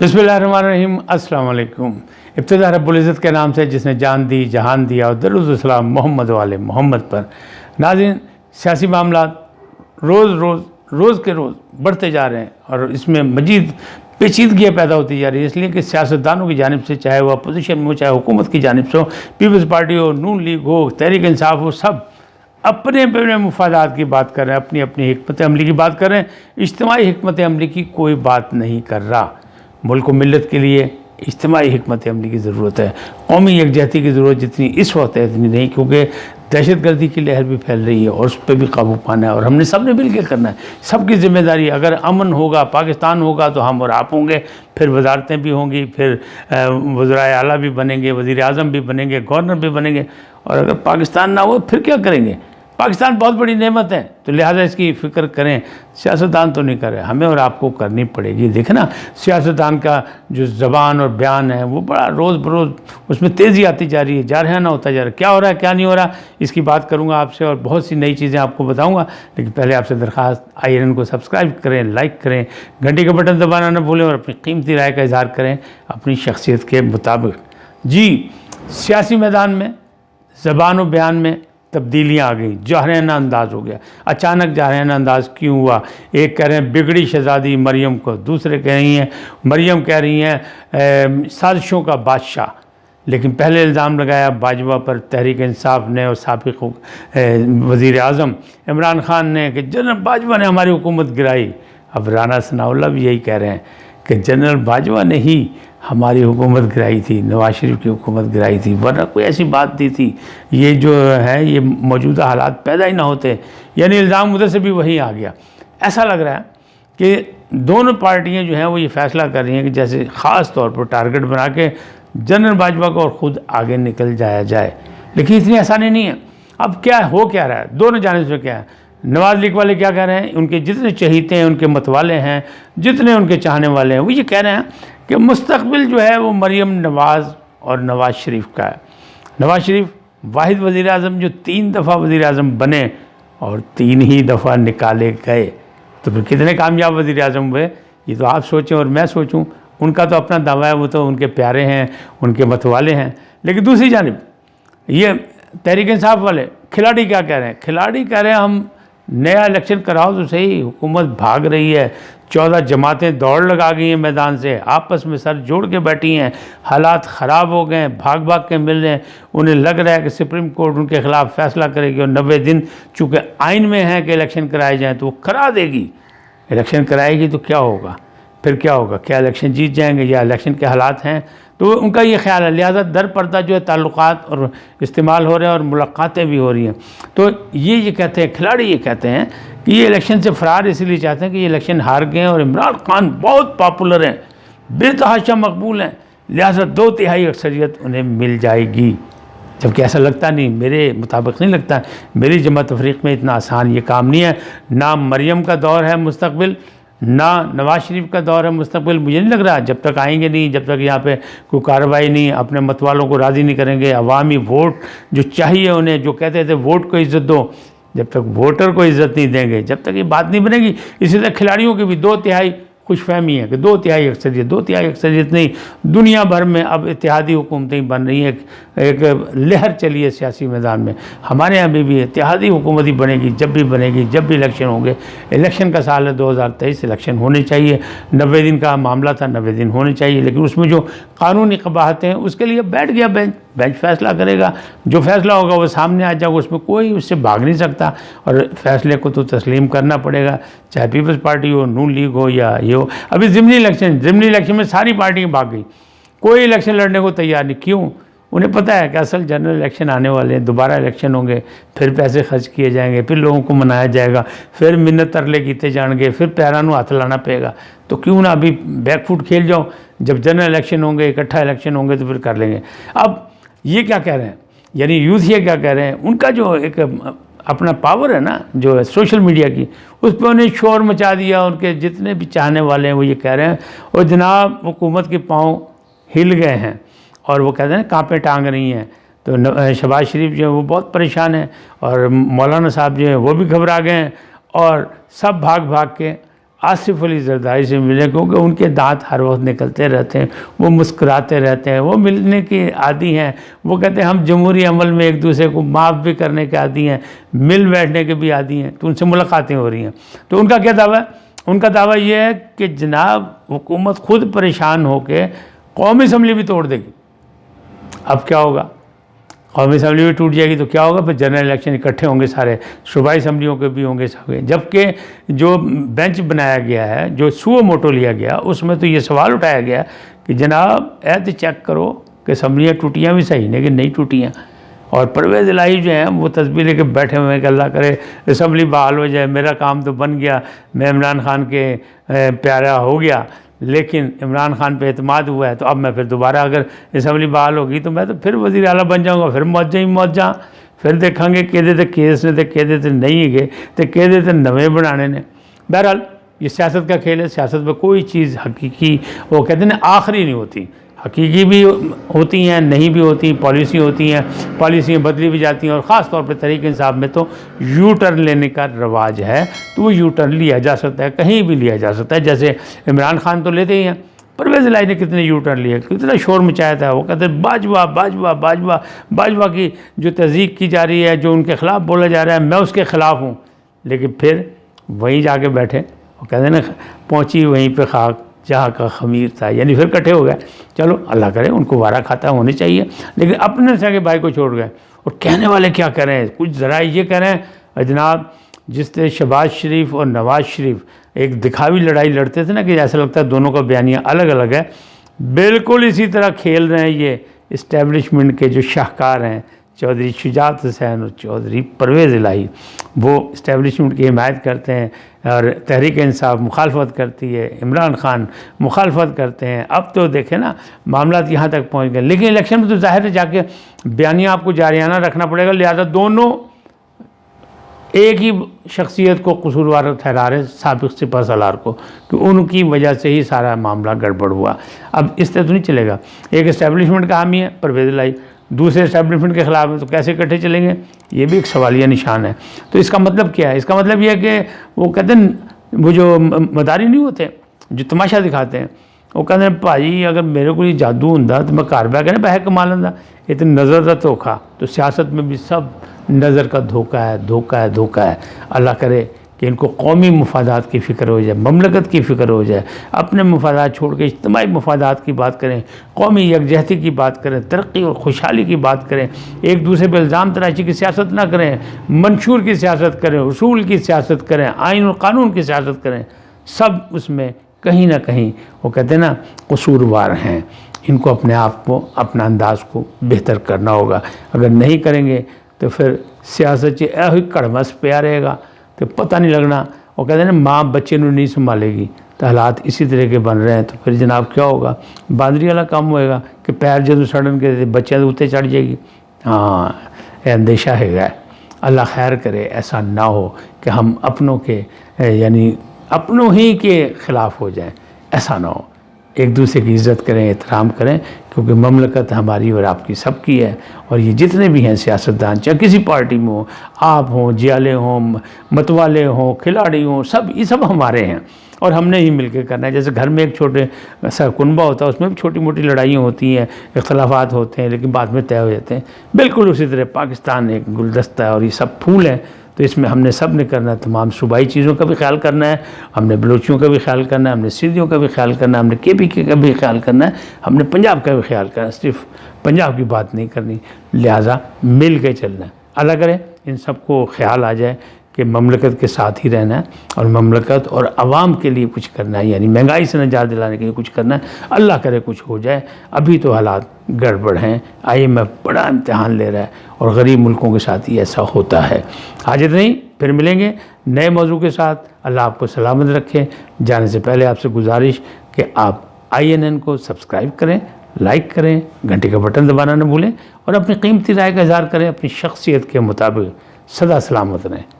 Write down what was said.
बिस्मिल्लाहिर्रहमानिर्रहीम। अस्सलाम वालेकुम। इब्तिदा रब्बुल इज़्ज़त के नाम से जिसने जान दी जहान दिया और दरूद सलाम मोहम्मद वाले मोहम्मद पर। नाज़रीन, सियासी मामला रोज़ के रोज़ बढ़ते जा रहे हैं और इसमें मज़ीद पेचीदगियाँ पैदा होती जा रही है, इसलिए कि सियासतदानों की जानिब से, चाहे वो अपोजिशन में हो चाहे हुकूमत की जानिब से हो, पीपल्स पार्टी हो, नून लीग हो, तहरीक इंसाफ हो, सब अपने अपने मुफादात की बात कर रहे हैं, अपनी अपनी हिकमत अमली की बात कर रहे हैं। इज्तिमाई हिकमत अमली की कोई बात नहीं कर रहा। मुल्क व मिल्लत के लिए इज्तिमाई हिकमत अमली की ज़रूरत है। कौमी यकजहती की ज़रूरत जितनी इस वक्त है इतनी नहीं, क्योंकि दहशत गर्दी की लहर भी फैल रही है और उस पर भी काबू पाना है और हमने सब ने मिल के करना है। सबकी ज़िम्मेदारी। अगर अमन होगा, पाकिस्तान होगा, तो हम और आप होंगे, फिर वजारतें भी होंगी, फिर वज़राए आला भी बनेंगे, वज़ीर आज़म भी बनेंगे, गवर्नर भी बनेंगे। और अगर पाकिस्तान ना हो फिर क्या करेंगे? पाकिस्तान बहुत बड़ी नेमत है, तो लिहाजा इसकी फ़िक्र करें। सियासतदान तो नहीं कर रहे, हमें और आपको करनी पड़ेगी। देखें ना, सियासतदान का जो ज़बान और बयान है वो बड़ा रोज़ बरोज़ उसमें तेज़ी आती जा रही है, जारहाना होता जा रहा है। क्या हो रहा है क्या नहीं हो रहा, इसकी बात करूँगा आपसे और बहुत सी नई चीज़ें आपको बताऊँगा। लेकिन पहले आपसे दरख्वास्त, IANN को सब्सक्राइब करें, लाइक करें, घंटी का बटन दबाना न भूलें और अपनी कीमती राय का इजहार करें अपनी शख्सियत के मुताबिक। जी, सियासी मैदान में ज़बान और बयान में तब्दीलियाँ आ गई, जारहाना अंदाज़ हो गया। अचानक जारहाना अंदाज़ क्यों हुआ? एक कह रहे हैं बिगड़ी शहज़ादी मरियम को, दूसरे कह रही हैं मरियम कह रही हैं साजिशों का बादशाह। लेकिन पहले इल्ज़ाम लगाया बाजवा पर तहरीक इंसाफ ने और साबिक़ वज़ीर आज़म इमरान ख़ान ने कि जनरल बाजवा ने हमारी हुकूमत गिराई। अब राना सनाउल्लाह भी यही कह रहे हैं कि जनरल बाजवा ने ही हमारी हुकूमत गिराई थी, नवाज शरीफ की हुकूमत गिराई थी, वरना कोई ऐसी बात नहीं थी। ये जो है ये मौजूदा हालात पैदा ही ना होते। यानी इल्ज़ाम उधर से भी वही आ गया। ऐसा लग रहा है कि दोनों पार्टियां जो हैं वो ये फ़ैसला कर रही हैं कि जैसे ख़ास तौर पर टारगेट बना के जनरल बाजवा को और ख़ुद आगे निकल जाया जाए। लेकिन इतनी आसानी नहीं है। अब क्या हो क्या रहा है, दोनों जानिब से क्या है? नवाज लीग वाले क्या कह रहे हैं, उनके जितने चहीते हैं, उनके मतवाले हैं, जितने उनके चाहने वाले हैं, वो ये कह रहे हैं कि मुस्तकबिल जो है वो मरियम नवाज़ और नवाज़ शरीफ का है। नवाज़ शरीफ वाहिद वज़ीर आज़म जो 3 दफ़ा वज़ीर आज़म बने और 3 ही दफ़ा निकाले गए, तो फिर कितने कामयाब वज़ीर आज़म हुए ये तो आप सोचें और मैं सोचूं। उनका तो अपना दावा है, वो तो उनके प्यारे हैं, उनके मतवाले हैं। लेकिन दूसरी जानिब ये तहरीक इंसाफ वाले खिलाड़ी क्या कह रहे हैं? खिलाड़ी कह रहे हैं हम नया इलेक्शन कराओ तो सही, हुकूमत भाग रही है, 14 जमातें दौड़ लगा गई हैं मैदान से, आपस में सर जोड़ के बैठी हैं, हालात ख़राब हो गए हैं, भाग भाग के मिल रहे हैं। उन्हें लग रहा है कि सुप्रीम कोर्ट उनके ख़िलाफ़ फ़ैसला करेगी और 90 दिन चूँकि आइन में है कि इलेक्शन कराए जाएँ तो वो करा देगी। इलेक्शन कराएगी तो क्या होगा? फिर क्या होगा? क्या इलेक्शन जीत जाएंगे या इलेक्शन के हालात हैं? तो उनका ये ख्याल है। लिहाजा दर पर्दा जो है ताल्लुकात और इस्तेमाल हो रहे हैं और मुलाकातें भी हो रही हैं। तो ये कहते हैं, खिलाड़ी ये कहते हैं कि ये इलेक्शन से फ़रार इसलिए चाहते हैं कि ये इलेक्शन हार गए हैं और इमरान ख़ान बहुत पॉपुलर हैं, बेतहाशा मकबूल हैं, लिहाजा 2/3 अक्सरियत उन्हें मिल जाएगी। जबकि ऐसा लगता नहीं, मेरे मुताबिक नहीं लगता। मेरी जमा तफरीक में इतना आसान ये काम नहीं है। ना मरियम का दौर है मुस्तकबिल, ना नवाज शरीफ का दौर है मुस्तकबिल। मुझे नहीं लग रहा जब तक आएंगे नहीं, जब तक यहाँ पे कोई कार्रवाई नहीं, अपने मतवालों को राज़ी नहीं करेंगे, अवामी वोट जो चाहिए उन्हें, जो कहते थे वोट को इज़्ज़त दो, जब तक वोटर को इज़्ज़त नहीं देंगे, जब तक ये बात नहीं बनेगी। इसी तरह खिलाड़ियों की भी 2/3 खुशफहमी है कि 2/3 अक्सरियत, 2/3 अक्सरियत नहीं, दुनिया भर में अब इत्तेहादी हुकूमतें बन रही हैं। एक लहर चली है सियासी मैदान में। हमारे यहाँ भी इत्तेहादी हुकूमत ही बनेगी, जब भी बनेगी, जब भी इलेक्शन होंगे। इलेक्शन का साल है 2023, इलेक्शन होने चाहिए। 90 दिन का मामला था, 90 दिन होने चाहिए। लेकिन उसमें जो कानूनी कबाहतें हैं उसके लिए बैठ गया बेंच फैसला करेगा। जो फैसला होगा वो सामने आ जाएगा, उसमें कोई उससे भाग नहीं सकता और फैसले को तो तस्लीम करना पड़ेगा, चाहे पीपल्स पार्टी हो, नून लीग हो या ये हो। अभी ज़िमनी इलेक्शन में सारी पार्टियाँ भाग गई, कोई इलेक्शन लड़ने को तैयार नहीं। क्यों? उन्हें पता है कि असल जनरल इलेक्शन आने वाले हैं, दोबारा इलेक्शन होंगे, फिर पैसे खर्च किए जाएंगे, फिर लोगों को मनाया जाएगा, फिर मिन्नत तरले कीते जाएंगे, फिर पैरां नूं हाथ लाना पड़ेगा। तो क्यों ना अभी बैकफुट खेल जाओ, जब जनरल इलेक्शन होंगे, इकट्ठा इलेक्शन होंगे तो फिर कर लेंगे। अब ये क्या कह रहे हैं, यानी यूथ ये क्या कह रहे हैं, उनका जो एक अपना पावर है ना, जो है सोशल मीडिया की, उस पर उन्हें शोर मचा दिया। उनके जितने भी चाहने वाले हैं वो ये कह रहे हैं और जनाब हुकूमत के पाँव हिल गए हैं और वो कहते हैं कांपे टांग रही हैं। तो शहबाज शरीफ जो है वो बहुत परेशान है और मौलाना साहब जो है वो भी घबरा गए हैं और सब भाग भाग के آصف علی زرداری سے ملیں، کیونکہ ان کے دانت ہر وقت نکلتے رہتے ہیں، وہ مسکراتے رہتے ہیں، وہ ملنے کے عادی ہیں، وہ کہتے ہیں ہم جمہوری عمل میں ایک دوسرے کو معاف بھی کرنے کے عادی ہیں، مل بیٹھنے کے بھی عادی ہیں، تو ان سے ملاقاتیں ہو رہی ہیں۔ تو ان کا کیا دعویٰ ہے؟ ان کا دعویٰ یہ ہے کہ جناب حکومت خود پریشان ہو کے قومی اسمبلی بھی توڑ دے گی۔ اب کیا ہوگا؟ قومی اسمبلی بھی ٹوٹ جائے گی تو کیا ہوگا؟ پھر جنرل الیکشن اکٹھے ہوں گے، سارے صوبائی اسمبلیوں کے بھی ہوں گے سب، جبکہ جو بینچ بنایا گیا ہے، جو سو موٹو لیا گیا، اس میں تو یہ سوال اٹھایا گیا کہ جناب تو چیک کرو کہ اسمبلیاں ٹوٹیاں بھی صحیح نہیں کہ نہیں ٹوٹیاں۔ اور پرویز الہی جو ہیں وہ تسبیح لے کے بیٹھے ہوئے ہیں کہ اللہ کرے اسمبلی بحال ہو جائے، میرا کام تو بن گیا، میں عمران خان کے پیارا ہو گیا، لیکن عمران خان پہ اعتماد ہوا ہے تو اب میں پھر دوبارہ اگر اسمبلی بحال ہوگی تو میں تو پھر وزیر اعلیٰ بن جاؤں گا، پھر موجہ پھر دیکھیں گے کہ کیس نے کہ نہیں گئے تو کہ نویں بنانے نے۔ بہرحال یہ سیاست کا کھیل ہے، سیاست میں کوئی چیز حقیقی وہ کہتے ہیں آخری نہیں ہوتی، حقیقی بھی ہوتی ہیں، نہیں بھی ہوتی، پالیسی ہوتی ہیں، پالیسیاں بدلی بھی جاتی ہیں، اور خاص طور پہ تحریک انصاف میں تو یو ٹرن لینے کا رواج ہے، تو وہ یو ٹرن لیا جا سکتا ہے، کہیں بھی لیا جا سکتا ہے۔ جیسے عمران خان تو لیتے ہی ہیں، پرویز الہی نے کتنے یو ٹرن لیے، کتنا شور مچایا تھا، وہ کہتے ہیں باجوہ باجوہ باجوہ باجوہ کی جو تضییق کی جا رہی ہے، جو ان کے خلاف بولا جا رہا ہے، میں اس کے خلاف ہوں، لیکن پھر وہیں جا کے بیٹھے، وہ کہتے ہیں نا پہنچی وہیں پہ خاک جہاں کا خمیر تھا، یعنی پھر کٹھے ہو گئے۔ چلو اللہ کرے ان کو وارا کھاتا ہونے چاہیے، لیکن اپنے سگے بھائی کو چھوڑ گئے۔ اور کہنے والے کیا کہہ رہے ہیں؟ کچھ ذرائع یہ کہہ رہے ہیں جناب جس طرح شہباز شریف اور نواز شریف ایک دکھاوی لڑائی لڑتے تھے نا کہ ایسا لگتا ہے دونوں کا بیانیہ الگ الگ ہے، بالکل اسی طرح کھیل رہے ہیں یہ اسٹیبلشمنٹ کے جو شاہکار ہیں چودھری شجاعت حسین اور چودھری پرویز الہی، وہ اسٹیبلشمنٹ کی حمایت کرتے ہیں اور تحریک انصاف مخالفت کرتی ہے، عمران خان مخالفت کرتے ہیں۔ اب تو دیکھیں نا معاملات یہاں تک پہنچ گئے، لیکن الیکشن میں تو ظاہر ہے جا کے بیانیہ آپ کو جاریانہ رکھنا پڑے گا، لہذا دونوں ایک ہی شخصیت کو قصوروار ٹھہرا رہے سابق سپہ سالار کو کہ ان کی وجہ سے ہی سارا معاملہ گڑبڑ ہوا۔ اب اس طرح تو نہیں چلے گا، ایک اسٹیبلشمنٹ کا حامی ہے پرویز الہی، دوسرے اسٹیبلشمنٹ کے خلاف ہے، تو کیسے اکٹھے چلیں گے؟ یہ بھی ایک سوالیہ نشان ہے۔ تو اس کا مطلب کیا ہے؟ اس کا مطلب یہ ہے کہ وہ کہتے ہیں وہ جو مداری نہیں ہوتے جو تماشا دکھاتے ہیں، وہ کہتے ہیں بھائی اگر میرے کو یہ جادو ہوں تو میں گھر بہ کے پیسے کما لینا، یہ تو نظر کا دھوکھا۔ تو سیاست میں بھی سب نظر کا دھوکا ہے، دھوکا ہے، دھوکا ہے۔ اللہ کرے کہ ان کو قومی مفادات کی فکر ہو جائے، مملکت کی فکر ہو جائے، اپنے مفادات چھوڑ کے اجتماعی مفادات کی بات کریں، قومی یکجہتی کی بات کریں، ترقی اور خوشحالی کی بات کریں، ایک دوسرے پہ الزام تراشی کی سیاست نہ کریں، منشور کی سیاست کریں، اصول کی سیاست کریں، آئین اور قانون کی سیاست کریں۔ سب اس میں کہیں نہ کہیں وہ کہتے ہیں نا قصوروار ہیں۔ ان کو اپنے آپ کو، اپنا انداز کو بہتر کرنا ہوگا۔ اگر نہیں کریں گے تو پھر سیاست ہوئی کڑمس پیا رہے گا تو پتہ نہیں لگنا۔ وہ کہتے ہیں نا ماں بچے نو نہیں سنبھالے گی، تو حالات اسی طرح کے بن رہے ہیں۔ تو پھر جناب کیا ہوگا؟ باندری والا کام ہوئے گا کہ پیر جدوں سڑن کے بچے اتنے چڑھ جائے گی۔ ہاں اندیشہ ہے گا۔ اللہ خیر کرے ایسا نہ ہو کہ ہم اپنوں کے یعنی اپنوں ہی کے خلاف ہو جائیں، ایسا نہ ہو۔ ایک دوسرے کی عزت کریں، احترام کریں، کیونکہ مملکت ہماری اور آپ کی سب کی ہے۔ اور یہ جتنے بھی ہیں سیاستدان، چاہے کسی پارٹی میں ہوں، آپ ہوں، جیالے ہوں، متوالے ہوں، کھلاڑی ہوں، یہ سب ہمارے ہیں اور ہم نے ہی مل کے کرنا ہے۔ جیسے گھر میں ایک چھوٹے سا کنبہ ہوتا ہے، اس میں بھی چھوٹی موٹی لڑائیاں ہوتی ہیں، اختلافات ہوتے ہیں، لیکن بعد میں طے ہو جاتے ہیں۔ بالکل اسی طرح پاکستان ایک گلدستہ ہے اور یہ سب پھول ہیں، تو اس میں ہم نے سب نے کرنا ہے، تمام صوبائی چیزوں کا بھی خیال کرنا ہے، ہم نے بلوچیوں کا بھی خیال کرنا ہے، ہم نے سندھیوں کا بھی خیال کرنا ہے، ہم نے کے پی کے کا بھی خیال کرنا ہے، ہم نے پنجاب کا بھی خیال کرنا ہے، صرف پنجاب کی بات نہیں کرنی، لہٰذا مل کے چلنا ہے۔ اللہ کرے ان سب کو خیال آ جائے کہ مملکت کے ساتھ ہی رہنا ہے اور مملکت اور عوام کے لیے کچھ کرنا ہے، یعنی مہنگائی سے نجات دلانے کے لیے کچھ کرنا ہے۔ اللہ کرے کچھ ہو جائے۔ ابھی تو حالات گڑبڑ ہیں، IMF بڑا امتحان لے رہا ہے اور غریب ملکوں کے ساتھ ہی ایسا ہوتا ہے۔ آج اتنی، پھر ملیں گے نئے موضوع کے ساتھ۔ اللہ آپ کو سلامت رکھے۔ جانے سے پہلے آپ سے گزارش کہ آپ INN کو سبسکرائب کریں، لائک کریں، گھنٹی کا بٹن دبانا نہ بھولیں اور اپنی قیمتی رائے کا اظہار کریں۔ اپنی شخصیت کے مطابق سدا سلامت رہیں۔